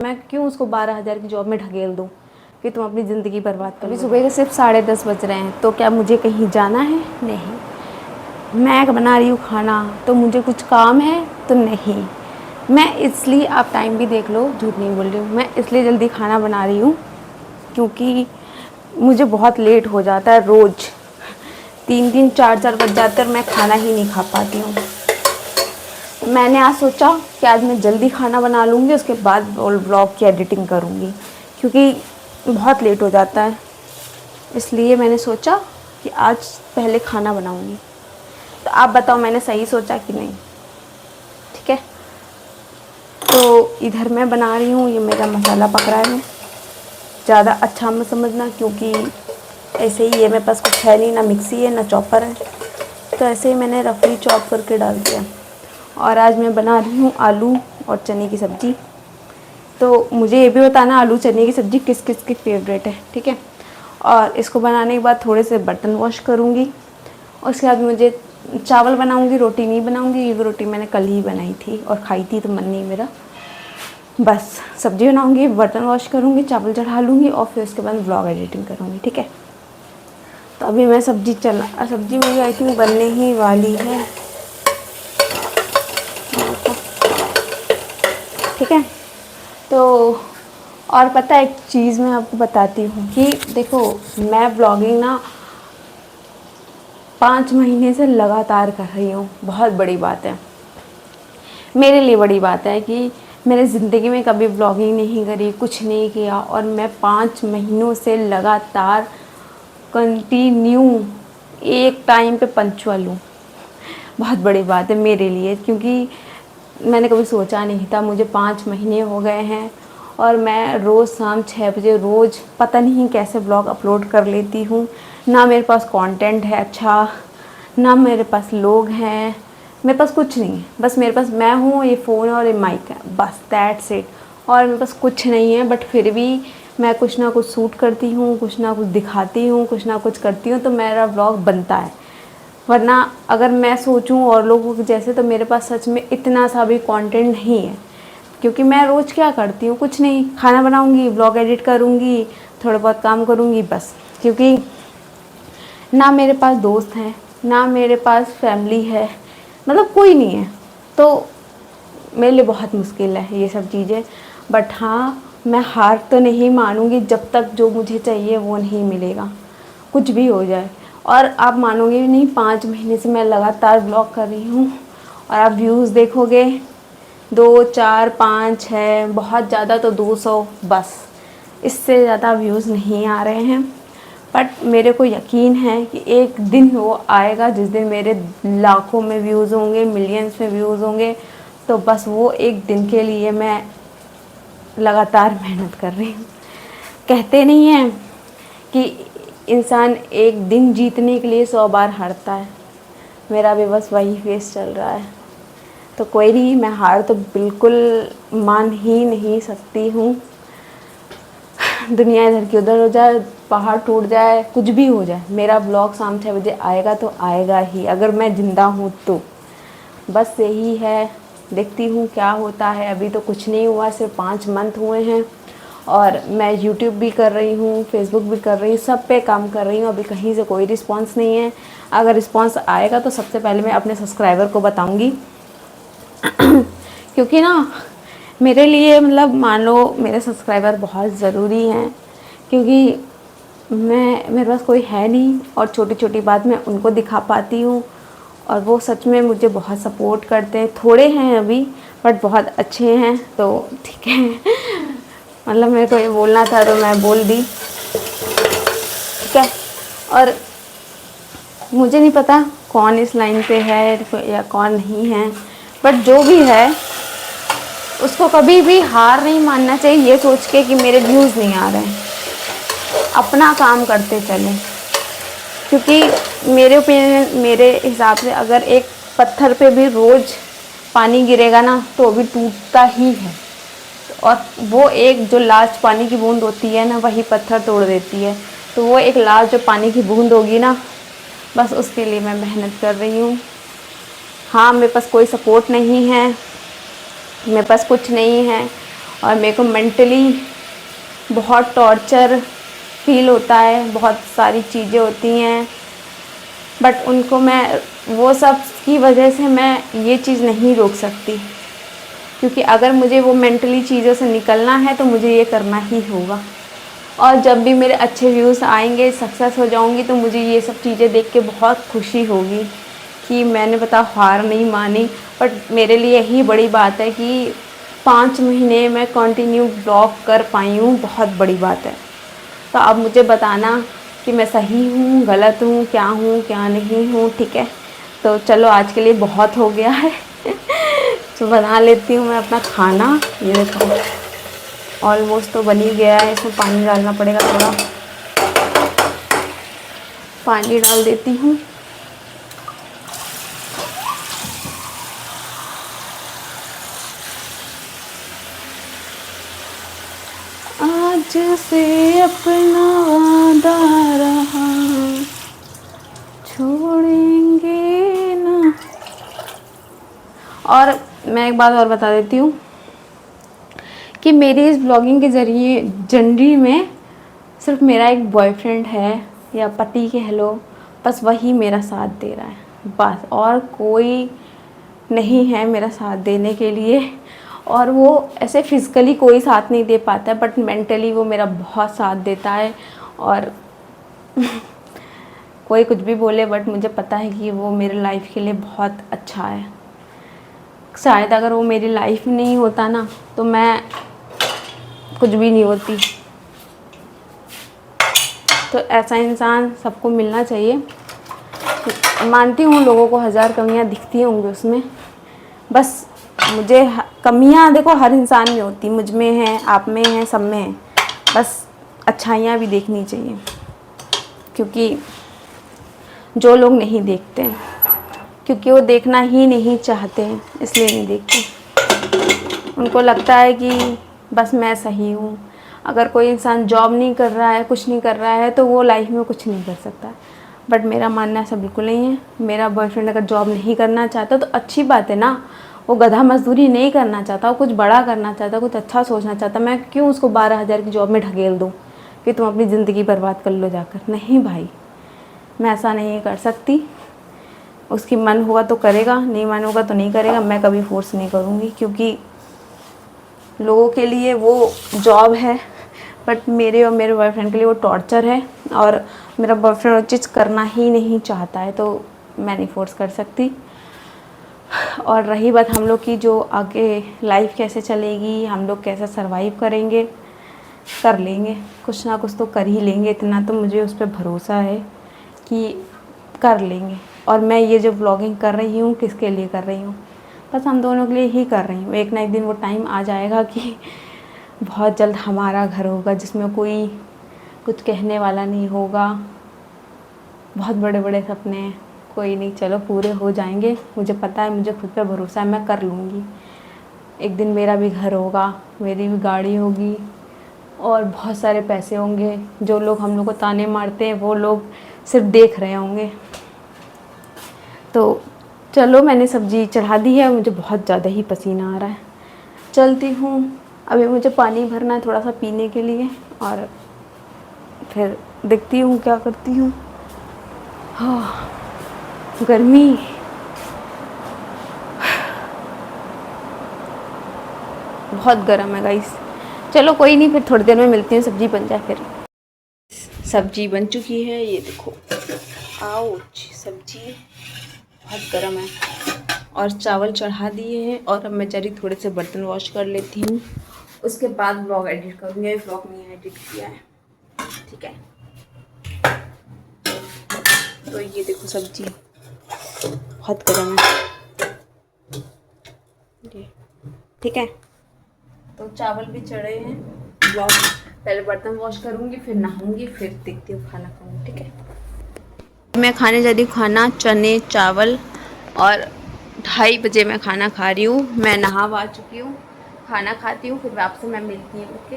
मैं क्यों उसको 12,000 की जॉब में ढकेल दूँ कि तुम अपनी ज़िंदगी बर्बाद कर। अभी सुबह के सिर्फ 10:30 बज रहे हैं, तो क्या मुझे कहीं जाना है? नहीं। मैं बना रही हूँ खाना, तो मुझे कुछ काम है? तो नहीं। मैं इसलिए, आप टाइम भी देख लो, झूठ नहीं बोल रही हूँ, मैं इसलिए जल्दी खाना बना रही हूँ क्योंकि मुझे बहुत लेट हो जाता है। रोज़ 3-3 4-4 बज जाते और मैं खाना ही नहीं खा पाती हूँ। मैंने आज सोचा कि आज मैं जल्दी खाना बना लूँगी, उसके बाद व्लॉग की एडिटिंग करूँगी, क्योंकि बहुत लेट हो जाता है। इसलिए मैंने सोचा कि आज पहले खाना बनाऊँगी। तो आप बताओ मैंने सही सोचा कि नहीं? ठीक है, तो इधर मैं बना रही हूँ, ये मेरा मसाला पक रहा है। ज़्यादा अच्छा मत समझना, क्योंकि ऐसे ही ये मेरे पास कुछ है नहीं, ना मिक्सी है ना चॉपर है, तो ऐसे ही मैंने रफली चॉप करके डाल दिया। और आज मैं बना रही हूँ आलू और चने की सब्ज़ी। तो मुझे ये भी बताना आलू चने की सब्ज़ी किस किस की फेवरेट है, ठीक है। और इसको बनाने के बाद थोड़े से बर्तन वॉश करूँगी, और उसके बाद मुझे चावल बनाऊँगी, रोटी नहीं बनाऊँगी। ये रोटी मैंने कल ही बनाई थी और खाई थी, तो मन नहीं मेरा। बस सब्ज़ी बनाऊँगी, बर्तन वॉश करूँगी, चावल चढ़ा लूँगी, और फिर उसके बाद व्लॉग एडिटिंग करूँगी, ठीक है। तो अभी मैं सब्ज़ी मेरी आई थिंक बनने ही वाली है, ठीक है। तो और पता है एक चीज़ मैं आपको बताती हूँ कि देखो, मैं ब्लॉगिंग ना 5 महीने से लगातार कर रही हूँ। बहुत बड़ी बात है, मेरे लिए बड़ी बात है कि मैंने ज़िंदगी में कभी ब्लॉगिंग नहीं करी, कुछ नहीं किया, और मैं 5 महीनों से लगातार कंटिन्यू एक टाइम पे पंक्चुअल हूँ। बहुत बड़ी बात है मेरे लिए, क्योंकि मैंने कभी सोचा नहीं था। मुझे 5 महीने हो गए हैं और मैं रोज़ शाम 6 बजे रोज़ पता नहीं कैसे ब्लॉग अपलोड कर लेती हूँ। ना मेरे पास कंटेंट है अच्छा, ना मेरे पास लोग हैं, मेरे पास कुछ नहीं है। बस मेरे पास मैं हूँ, ये फ़ोन और ये माइक है, बस दैट्स इट। और मेरे पास कुछ नहीं है, बट फिर भी मैं कुछ ना कुछ शूट करती हूँ, कुछ ना कुछ दिखाती हूँ, कुछ ना कुछ करती हूँ, तो मेरा ब्लॉग बनता है। वरना अगर मैं सोचूं और लोगों के जैसे, तो मेरे पास सच में इतना सा भी कंटेंट नहीं है। क्योंकि मैं रोज़ क्या करती हूँ? कुछ नहीं, खाना बनाऊँगी, ब्लॉग एडिट करूँगी, थोड़ा बहुत काम करूँगी, बस। क्योंकि ना मेरे पास दोस्त हैं, ना मेरे पास फैमिली है, मतलब कोई नहीं है, तो मेरे लिए बहुत मुश्किल है ये सब चीज़ें। बट हाँ, मैं हार तो नहीं मानूंगी जब तक जो मुझे चाहिए वो नहीं मिलेगा, कुछ भी हो जाए। और आप मानोगे भी नहीं, 5 महीने से मैं लगातार ब्लॉग कर रही हूँ, और आप व्यूज़ देखोगे 2 4 5 6, बहुत ज़्यादा तो 200, बस इससे ज़्यादा व्यूज़ नहीं आ रहे हैं। बट मेरे को यकीन है कि एक दिन वो आएगा जिस दिन मेरे लाखों में व्यूज़ होंगे, मिलियंस में व्यूज़ होंगे। तो बस वो एक दिन के लिए मैं लगातार मेहनत कर रही हूँ। कहते नहीं हैं कि इंसान एक दिन जीतने के लिए 100 बार हारता है, मेरा भी बस वही फेस चल रहा है। तो कोई नहीं, मैं हार तो बिल्कुल मान ही नहीं सकती हूँ। दुनिया इधर की उधर हो जाए, पहाड़ टूट जाए, कुछ भी हो जाए, मेरा ब्लॉग शाम 6 बजे आएगा तो आएगा ही, अगर मैं ज़िंदा हूँ तो। बस यही है, देखती हूँ क्या होता है। अभी तो कुछ नहीं हुआ, सिर्फ 5 मंथ हुए हैं, और मैं यूट्यूब भी कर रही हूँ, फेसबुक भी कर रही हूँ, सब पे काम कर रही हूँ। अभी कहीं से कोई रिस्पांस नहीं है। अगर रिस्पांस आएगा तो सबसे पहले मैं अपने सब्सक्राइबर को बताऊँगी। क्योंकि ना मेरे लिए, मतलब मान लो मेरे सब्सक्राइबर बहुत ज़रूरी हैं, क्योंकि मेरे पास कोई है नहीं, और छोटी छोटी बात मैं उनको दिखा पाती हूँ, और वो सच में मुझे बहुत सपोर्ट करते हैं। थोड़े हैं अभी, बट बहुत अच्छे हैं, तो ठीक है। मतलब मेरे को ये बोलना था तो मैं बोल दी, ठीक है। और मुझे नहीं पता कौन इस लाइन पे है या कौन नहीं है, बट जो भी है उसको कभी भी हार नहीं मानना चाहिए ये सोच के कि मेरे व्यूज़ नहीं आ रहे हैं। अपना काम करते चलें, क्योंकि मेरे ओपिनियन, मेरे हिसाब से अगर एक पत्थर पे भी रोज़ पानी गिरेगा ना, तो वो भी टूटता ही है। और वो एक जो लास्ट पानी की बूंद होती है ना, वही पत्थर तोड़ देती है। तो वो एक लास्ट जो पानी की बूंद होगी ना, बस उसके लिए मैं मेहनत कर रही हूँ। हाँ, मेरे पास कोई सपोर्ट नहीं है, मेरे पास कुछ नहीं है, और मेरे को मेंटली बहुत टॉर्चर फील होता है, बहुत सारी चीज़ें होती हैं, बट उनको मैं वो सब की वजह से मैं ये चीज़ नहीं रोक सकती, क्योंकि अगर मुझे वो मेंटली चीज़ों से निकलना है तो मुझे ये करना ही होगा। और जब भी मेरे अच्छे व्यूज़ आएंगे, सक्सेस हो जाऊंगी, तो मुझे ये सब चीज़ें देख के बहुत खुशी होगी कि मैंने पता हार नहीं मानी। बट मेरे लिए यही बड़ी बात है कि 5 महीने मैं कंटिन्यू ब्लॉग कर पाई हूँ, बहुत बड़ी बात है। तो अब मुझे बताना कि मैं सही हूँ, गलत हूँ, क्या नहीं हूँ, ठीक है। तो चलो आज के लिए बहुत हो गया है। तो बना लेती हूँ मैं अपना खाना। ये देखो ऑलमोस्ट तो बन ही गया है, इसमें पानी डालना पड़ेगा, थोड़ा पानी डाल देती हूँ। आज से अपना वादा रहा, छोड़ेंगे ना। और मैं एक बात और बता देती हूँ कि मेरी इस ब्लॉगिंग के ज़रिए जनवरी में सिर्फ मेरा एक बॉयफ्रेंड है, या पति कह लो, बस वही मेरा साथ दे रहा है बस, और कोई नहीं है मेरा साथ देने के लिए। और वो ऐसे फिज़िकली कोई साथ नहीं दे पाता है, बट मेंटली वो मेरा बहुत साथ देता है। और कोई कुछ भी बोले, बट मुझे पता है कि वो मेरे लाइफ के लिए बहुत अच्छा है। शायद अगर वो मेरी लाइफ में नहीं होता ना, तो मैं कुछ भी नहीं होती। तो ऐसा इंसान सबको मिलना चाहिए। मानती हूँ लोगों को 1000 कमियाँ दिखती होंगी उसमें, बस मुझे कमियाँ देखो हर इंसान में होती, मुझ में है, आप में है, सब में है, बस अच्छाइयाँ भी देखनी चाहिए। क्योंकि जो लोग नहीं देखते, क्योंकि वो देखना ही नहीं चाहते हैं, इसलिए नहीं देखते। उनको लगता है कि बस मैं सही हूँ। अगर कोई इंसान जॉब नहीं कर रहा है, कुछ नहीं कर रहा है, तो वो लाइफ में कुछ नहीं कर सकता। बट मेरा मानना ऐसा बिल्कुल नहीं है। मेरा बॉयफ्रेंड अगर जॉब नहीं करना चाहता तो अच्छी बात है ना, वो गधा मजदूरी नहीं करना चाहता, वो कुछ बड़ा करना चाहता, कुछ अच्छा सोचना चाहता। मैं क्यों उसको 12,000 की जॉब में ढकेल दूँ कि तुम अपनी ज़िंदगी बर्बाद कर लो जाकर? नहीं भाई, मैं ऐसा नहीं कर सकती। उसकी मन होगा तो करेगा, नहीं मन होगा तो नहीं करेगा। मैं कभी फोर्स नहीं करूँगी, क्योंकि लोगों के लिए वो जॉब है, बट मेरे और मेरे बॉयफ्रेंड के लिए वो टॉर्चर है। और मेरा बॉयफ्रेंड वो चीज़ करना ही नहीं चाहता है, तो मैं नहीं फोर्स कर सकती। और रही बात हम लोग की, जो आगे लाइफ कैसे चलेगी, हम लोग कैसे सरवाइव करेंगे, कर लेंगे, कुछ ना कुछ तो कर ही लेंगे। इतना तो मुझे उस पर भरोसा है कि कर लेंगे। और मैं ये जो व्लॉगिंग कर रही हूँ, किसके लिए कर रही हूँ? बस हम दोनों के लिए ही कर रही हूँ। एक ना एक दिन वो टाइम आ जाएगा कि बहुत जल्द हमारा घर होगा, जिसमें कोई कुछ कहने वाला नहीं होगा। बहुत बड़े बड़े सपने हैं, कोई नहीं, चलो पूरे हो जाएंगे। मुझे पता है, मुझे खुद पे भरोसा है, मैं कर लूँगी। एक दिन मेरा भी घर होगा, मेरी भी गाड़ी होगी, और बहुत सारे पैसे होंगे। जो लोग हम लोग को ताने मारते हैं, वो लोग सिर्फ देख रहे होंगे। तो चलो, मैंने सब्ज़ी चढ़ा दी है, मुझे बहुत ज़्यादा ही पसीना आ रहा है। चलती हूँ, अभी मुझे पानी भरना है थोड़ा सा पीने के लिए, और फिर देखती हूँ क्या करती हूँ। हाँ, गर्मी बहुत गर्म है गाइस। चलो कोई नहीं, फिर थोड़ी देर में मिलती हूँ, सब्ज़ी बन जाए फिर। सब्ज़ी बन चुकी है, ये देखो। आउच, सब्ज़ी बहुत गर्म है। और चावल चढ़ा दिए हैं, और अब मैं जरी थोड़े से बर्तन वॉश कर लेती हूँ, उसके बाद ब्लॉग एडिट करूँगी। ब्लॉग नहीं एडिट किया है, ठीक है। तो ये देखो सब्ज़ी बहुत गर्म है, ठीक है। तो चावल भी चढ़े हैं, ब्लॉग पहले बर्तन वॉश करूँगी, फिर नहाऊँगी, फिर देखती हूँ खाना खाऊँगी, ठीक है। मैं खाने जा रही हूँ खाना, चने चावल, और 2:30 बजे मैं खाना खा रही हूँ। मैं नहा आ चुकी हूँ, खाना खाती हूँ, फिर आपसे मैं मिलती हूँ, ओके।